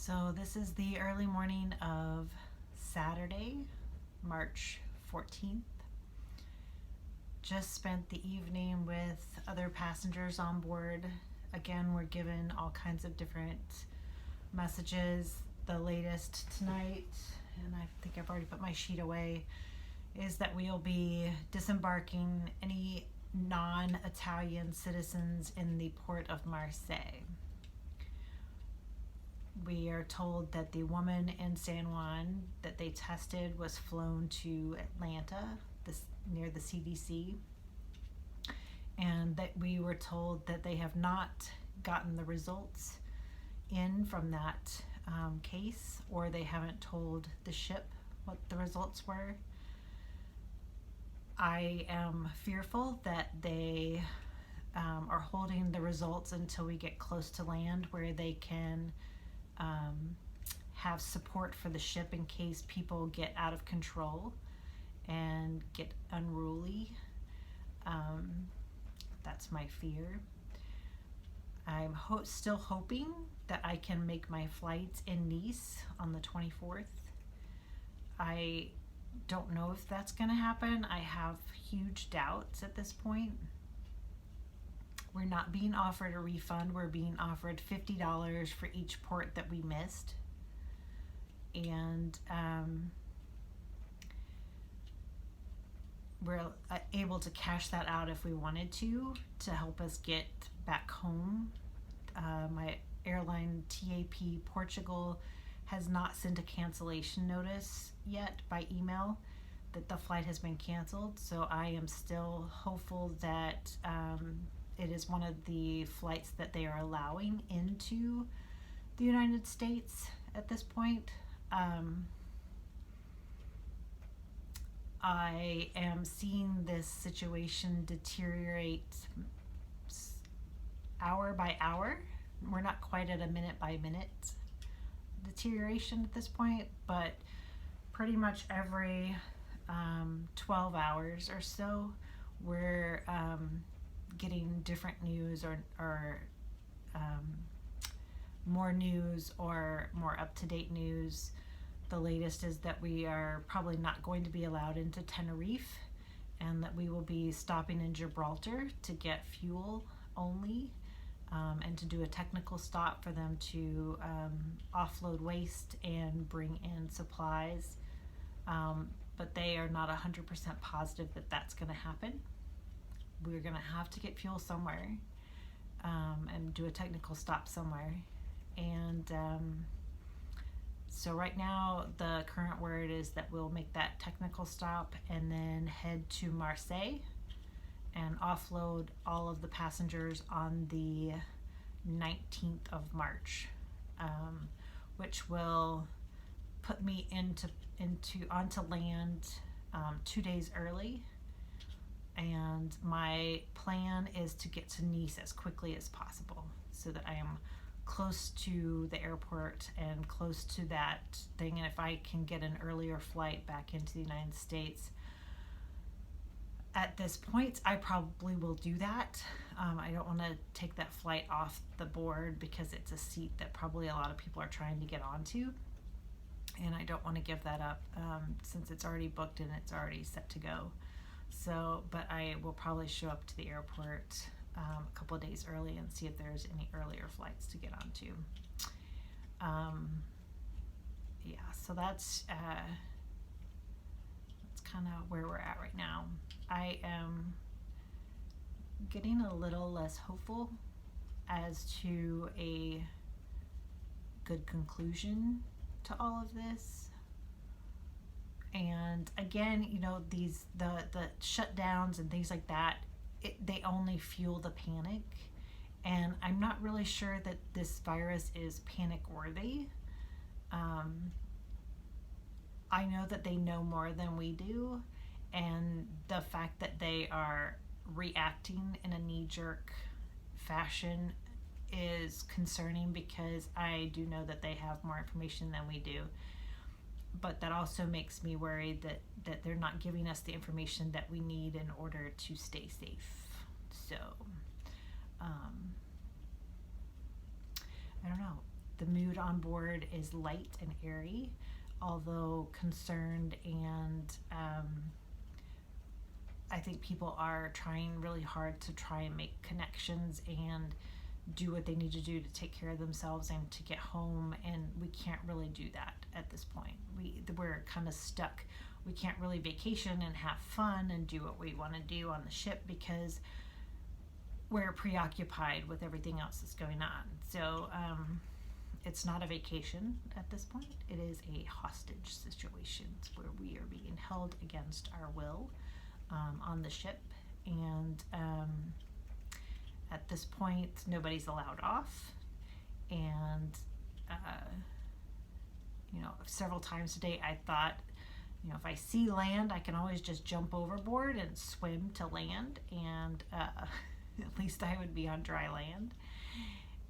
So this is the early morning of Saturday, March 14th. Just spent the evening with other passengers on board. Again, we're given all kinds of different messages. The latest tonight, and I think I've already put my sheet away, is that we'll be disembarking any non-Italian citizens in the port of Marseille. We are told that the woman in San Juan that they tested was flown to Atlanta, near the CDC, and that we were told that they have not gotten the results in from that case, or they haven't told the ship what the results were. I am fearful that they are holding the results until we get close to land, where they can have support for the ship in case people get out of control and get unruly. That's my fear. I'm still hoping that I can make my flight in Nice on the 24th. I don't know if that's going to happen. I have huge doubts at this point. We're not being offered a refund. We're being offered $50 for each port that we missed. And we're able to cash that out if we wanted to help us get back home. My airline, TAP Portugal, has not sent a cancellation notice yet by email that the flight has been canceled. So I am still hopeful that it is one of the flights that they are allowing into the United States at this point. I am seeing this situation deteriorate hour by hour. We're not quite at a minute by minute deterioration at this point, but pretty much every 12 hours or so, we're getting different news or more news or more up-to-date news. The latest is that we are probably not going to be allowed into Tenerife, and that we will be stopping in Gibraltar to get fuel only, and to do a technical stop for them to offload waste and bring in supplies. But they are not 100% positive that that's going to happen. We're going to have to get fuel somewhere and do a technical stop somewhere. And so right now the current word is that we'll make that technical stop and then head to Marseille and offload all of the passengers on the 19th of March, which will put me onto land 2 days early. And my plan is to get to Nice as quickly as possible so that I am close to the airport and close to that thing. And if I can get an earlier flight back into the United States, at this point, I probably will do that. I don't want to take that flight off the board because it's a seat that probably a lot of people are trying to get onto. And I don't want to give that up since it's already booked and it's already set to go. So, but I will probably show up to the airport a couple of days early and see if there's any earlier flights to get onto. Yeah, so that's kind of where we're at right now. I am getting a little less hopeful as to a good conclusion to all of this. And again, you know, the shutdowns and things like that, they only fuel the panic. And I'm not really sure that this virus is panic worthy. I know that they know more than we do, and the fact that they are reacting in a knee-jerk fashion is concerning, because I do know that they have more information than we do. But that also makes me worried that they're not giving us the information that we need in order to stay safe. So, I don't know. the mood on board is light and airy, although concerned, and I think people are trying really hard to try and make connections and do what they need to do to take care of themselves and to get home, and we can't really do that at this point. We're kind of stuck. We can't really vacation and have fun and do what we want to do on the ship because we're preoccupied with everything else that's going on. So it's not a vacation at this point. It is a hostage situation where we are being held against our will on the ship, and at this point nobody's allowed off, and several times today I thought, if I see land, I can always just jump overboard and swim to land, and at least I would be on dry land.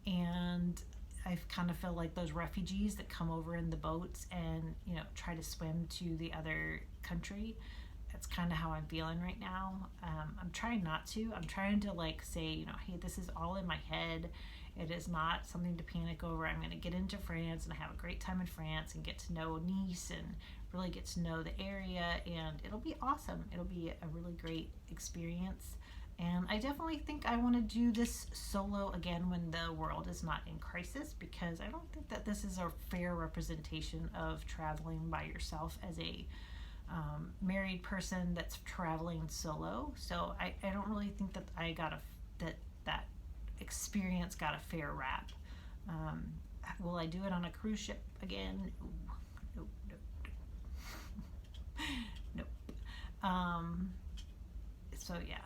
And I kind of feel like those refugees that come over in the boats and try to swim to the other country. That's kind of how I'm feeling right now. I'm trying not to. I'm trying to say, hey, this is all in my head. It is not something to panic over. I'm going to get into France and have a great time in France and get to know Nice and really get to know the area, and it'll be awesome. It'll be a really great experience. And I definitely think I want to do this solo again when the world is not in crisis, because I don't think that this is a fair representation of traveling by yourself as a married person that's traveling solo. So I don't really think that I got that experience got a fair rap. Will I do it on a cruise ship again? Nope. Nope. So yeah,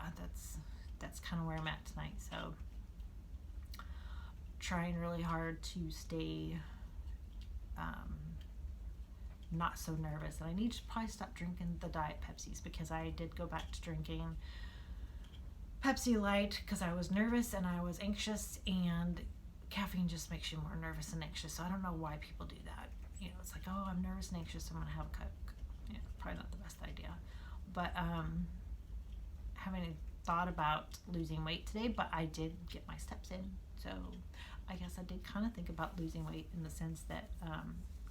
that's kind of where I'm at tonight. So trying really hard to stay not so nervous, and I need to probably stop drinking the Diet Pepsis, because I did go back to drinking Pepsi Light because I was nervous and I was anxious, and caffeine just makes you more nervous and anxious. So I don't know why people do that. It's like, oh, I'm nervous and anxious, so I'm gonna have a Coke. Probably not the best idea. But haven't thought about losing weight today, but I did get my steps in, so I guess I did kind of think about losing weight in the sense that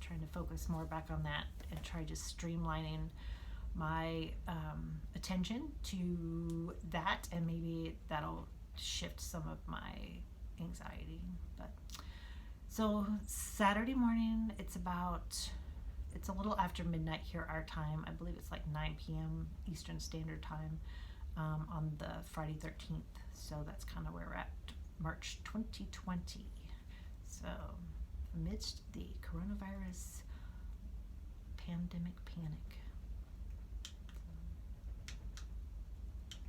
trying to focus more back on that and try just streamlining my attention to that, and maybe that'll shift some of my anxiety. But so Saturday morning, it's a little after midnight here our time. I believe it's 9 p.m. Eastern Standard Time on the Friday 13th. So that's kind of where we're at, March 2020. So amidst the coronavirus pandemic panic.